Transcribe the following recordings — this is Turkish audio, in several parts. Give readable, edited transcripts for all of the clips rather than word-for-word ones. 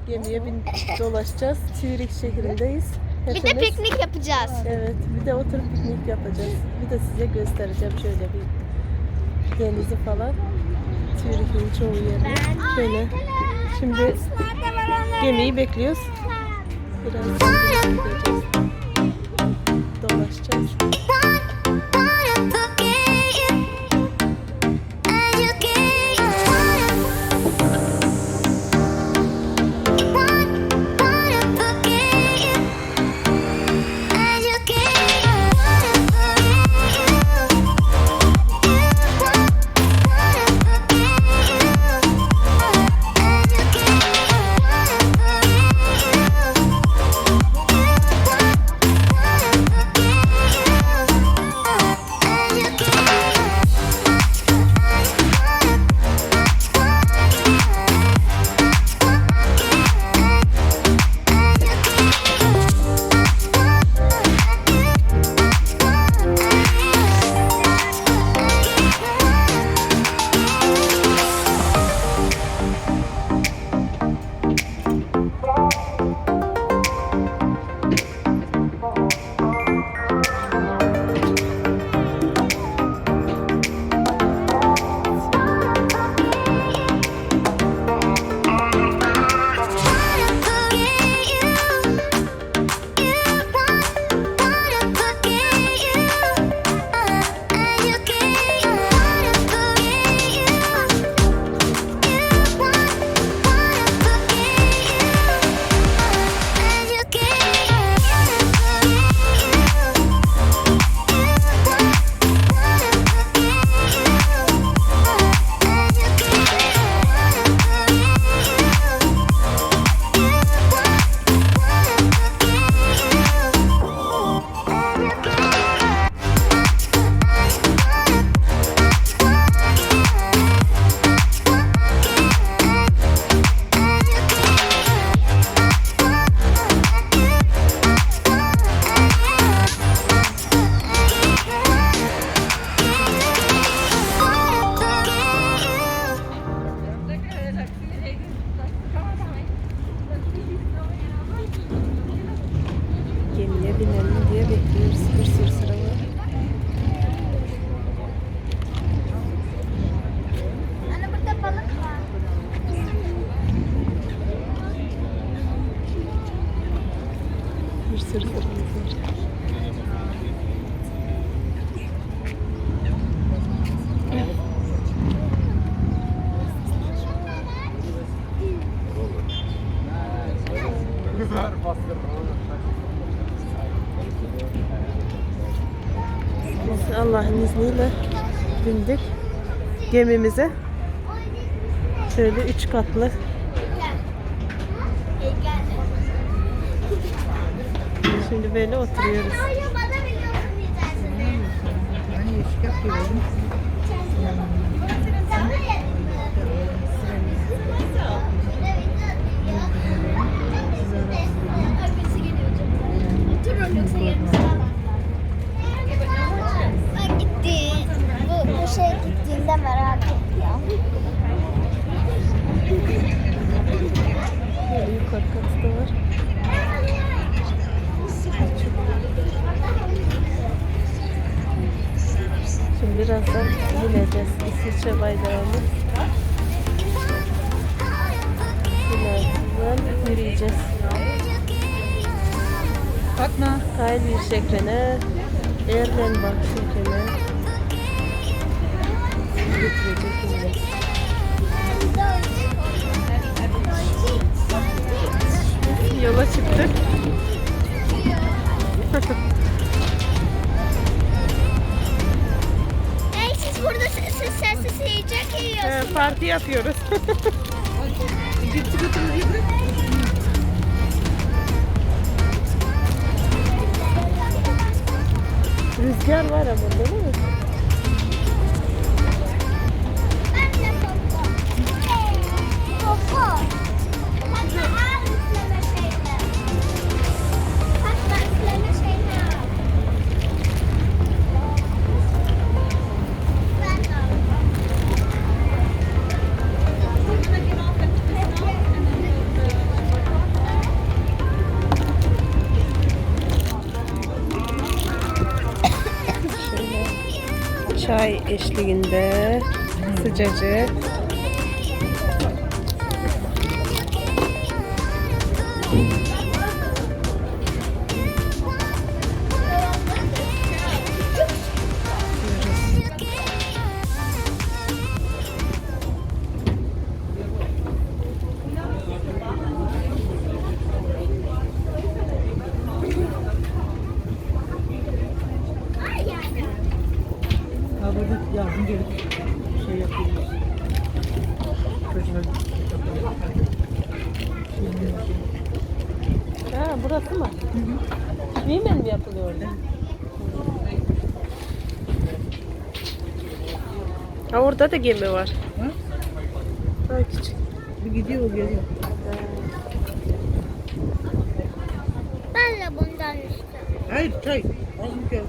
Gemiye binip dolaşacağız. Zürich şehrindeyiz. Bir de piknik yapacağız. Evet, bir de oturup piknik yapacağız. Bir de size göstereceğim şöyle bir denizi falan. Zürich'in çoğu yerini. Şöyle. Şimdi gemiyi bekliyoruz. Birazdan gideceğiz. Dolaşacağız. Gemiye binelim diye bekliyoruz. Bir sürü sıra var. Anne burada balık var. Bir sürü sıramız var. Biz Allah'ın izniyle bindik gemimize. Şöyle 3 katlı. Şimdi böyle oturuyoruz. Bu şey gittiğinde merak ediyorum. Böyle yukarı katı da var. Şimdi birazdan bineceğiz. İsviçre bayrağını. Birazdan yürüyeceğiz. Fatma. Haydi şeklene, Erlen bak şeklene. Götürecek şimdi. Yola çıktık. yiyecek yiyorsun. Parti yapıyoruz. Rüzgar var ama değil mi? Ben de popo. Popo. Hatta al üfleme şeyini. Hatta üfleme şeyini al. Ben de alacağım. Çay eşliğinde sıcacık. Havada yazın gelip şey yapıyoruz. Ha, burası mı? Gemiyle mi yapılıyor orada? Ha, orada da gemi var. Ha? Ha, küçük. Bir gidiyor o geliyor. Ben de bundan istiyorum. Hayır çay. Az mı geldi?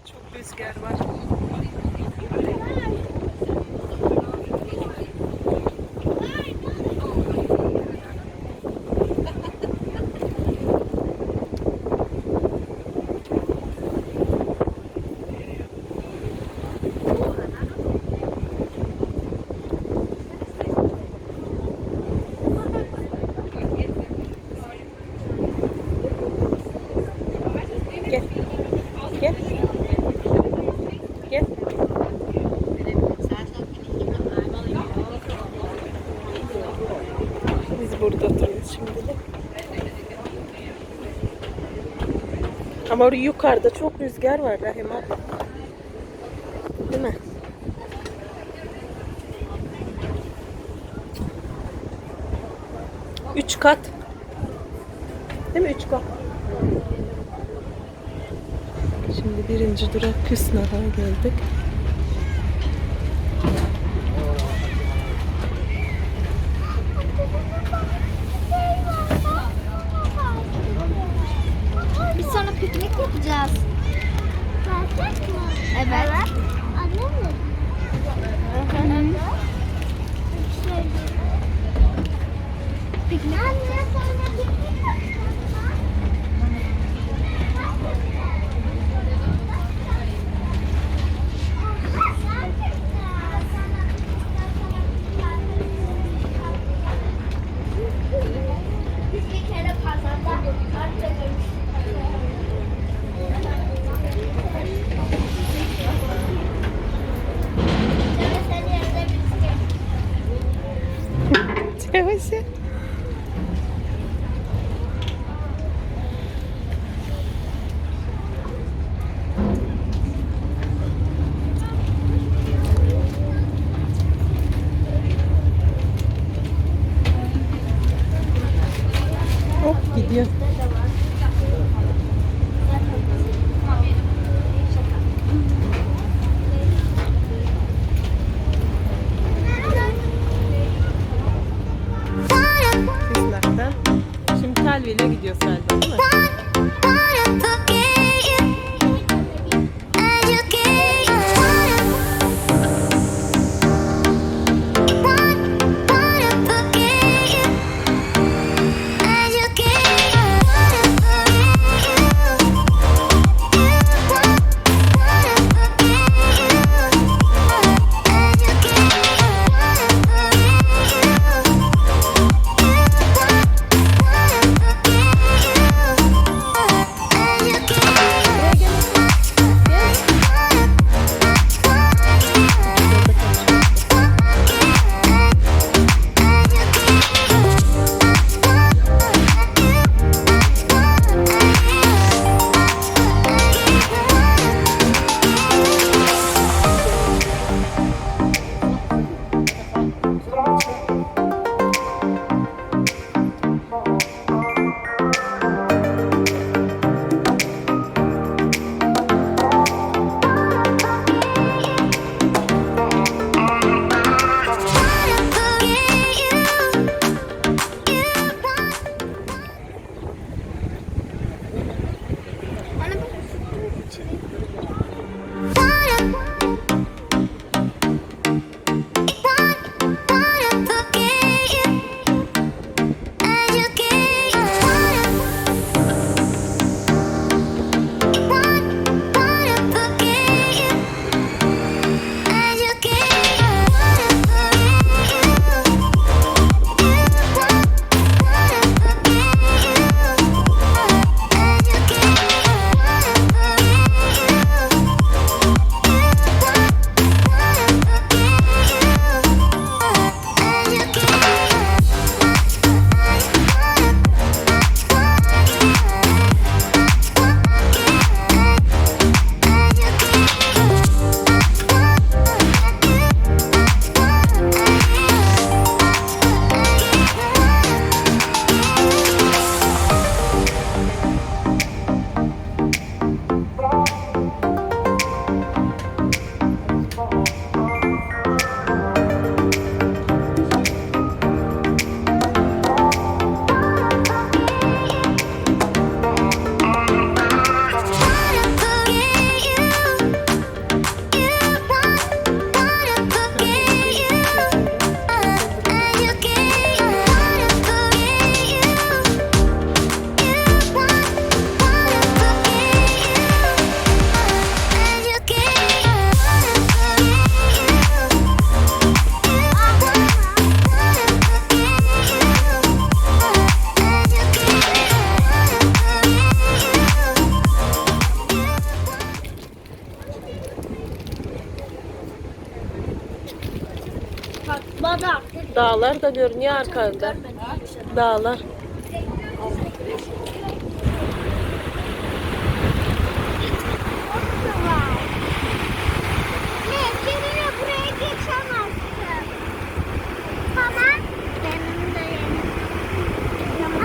Çok rüzgar var. Gel. Gel. Gel. Biz burada oturuyoruz şimdi de. Ama orada yukarıda çok rüzgar var Rahim abla. Değil mi? Üç kat. Değil mi? 3 kat. Şimdi birinci durak Küsnah'a geldik. Biz sonra piknik yapacağız. Gerçek mi? Evet. Annem mi? Piknik. Anne sonra piknik yapacağız. Biz bir kere pazarda kartla görmüştük. Senin yerine bisiklet. Yavaş. Badak. Dağlar da görünüyor arkanda. Dağlar. Ne? Seninle buraya geçemezsin. Tamam. Benim de yerim.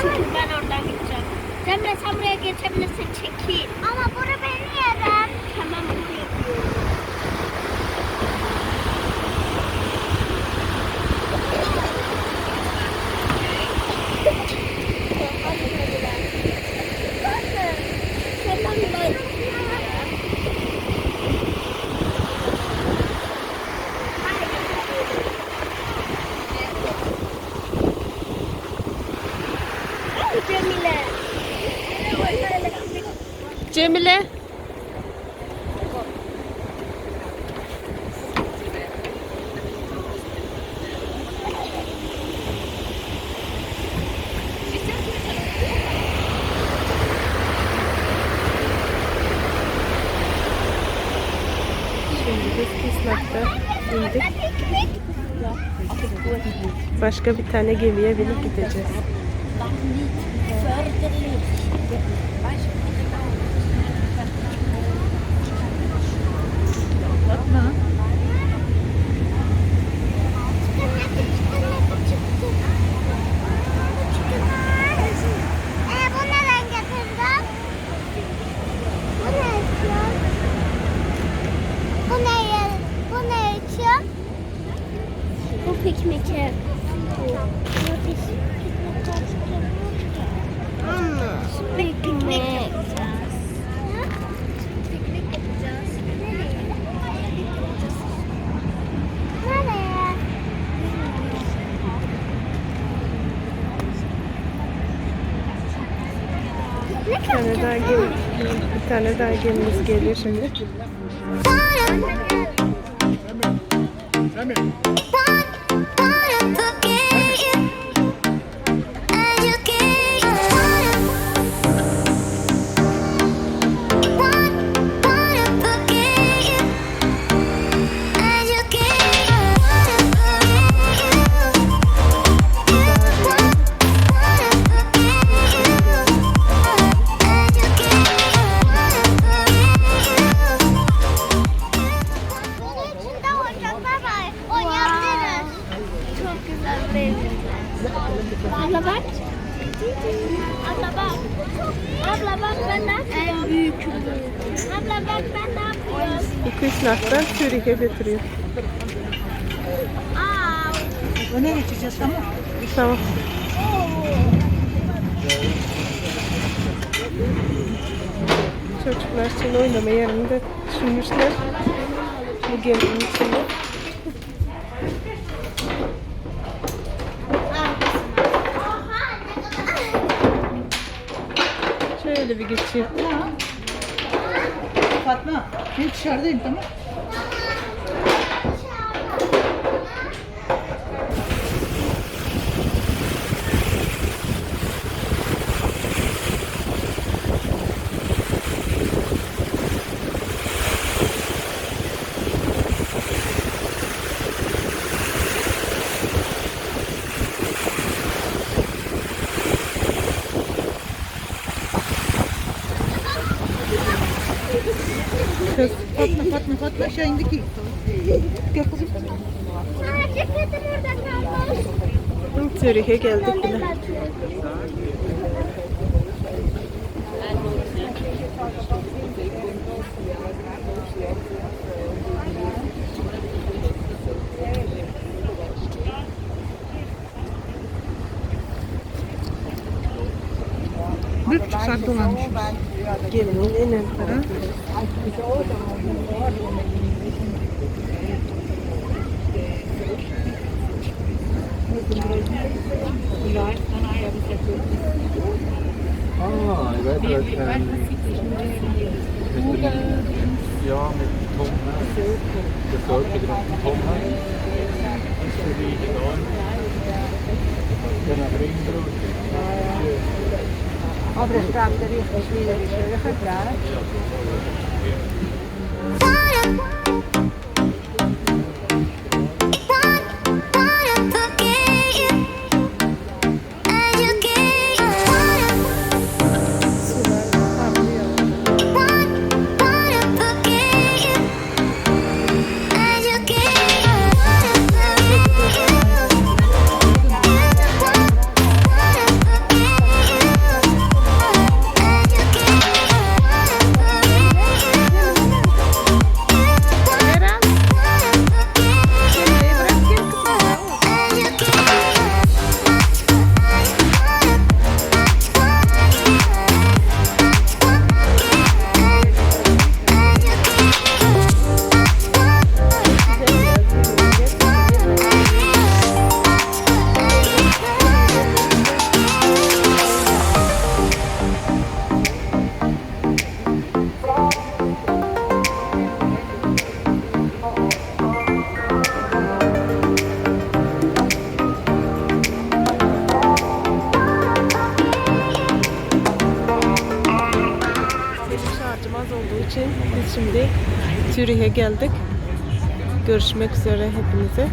Çünkü ben oradan gideceğim. Cemre sen buraya geçebilirsin. Çekil. Ama bura benim yerim. Tamam buraya gidiyorum. Cemile. Şimdi biz Sıcak'ta indik. Başka bir tane gemiye binip gideceğiz. Fatma. Bu neden getirdin? Bu ne için? Bu ne için? Bu pikniğe. Piknik yapacağız. Piknik yapacağız. Nereye? Bir tane daha gemi, bir tane daha gemimiz geliyor şimdi. Abla bak. Abla bak. Abla bak ben ne yapıyorum? En büyük. Abla bak ben ne yapıyorum? Bu Sıcak'tan Zürich'e götürüyor. Öne geçeceğiz tamam. Tamam. Çocuklar için oynama yerini de düşünmüşler. Bu geminin içinde. Şöyle bir geçeyim. Fatma. Ben dışarıdayım tamam. Kız. Fatma aşağı indi ki. Gel kızım. Ceketim orada kalmış. Zürich'e geldik bile. Bir buçuk saat dolanmışız. Geminin en ön tarafı. Evet, evet. Ja, mit Tommen. Der Völker mit Tommen. Ist für die enorm. Genau, Ringbrood. Aber es bleibt der richtig schwierig, klar. Zürich'e geldik. Görüşmek üzere hepinize.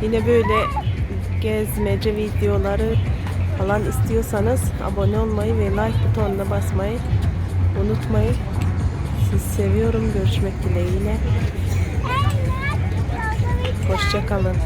Yine böyle gezmece videoları falan istiyorsanız abone olmayı ve like butonuna basmayı unutmayın. Sizi seviyorum. Görüşmek dileğiyle. Hoşça kalın.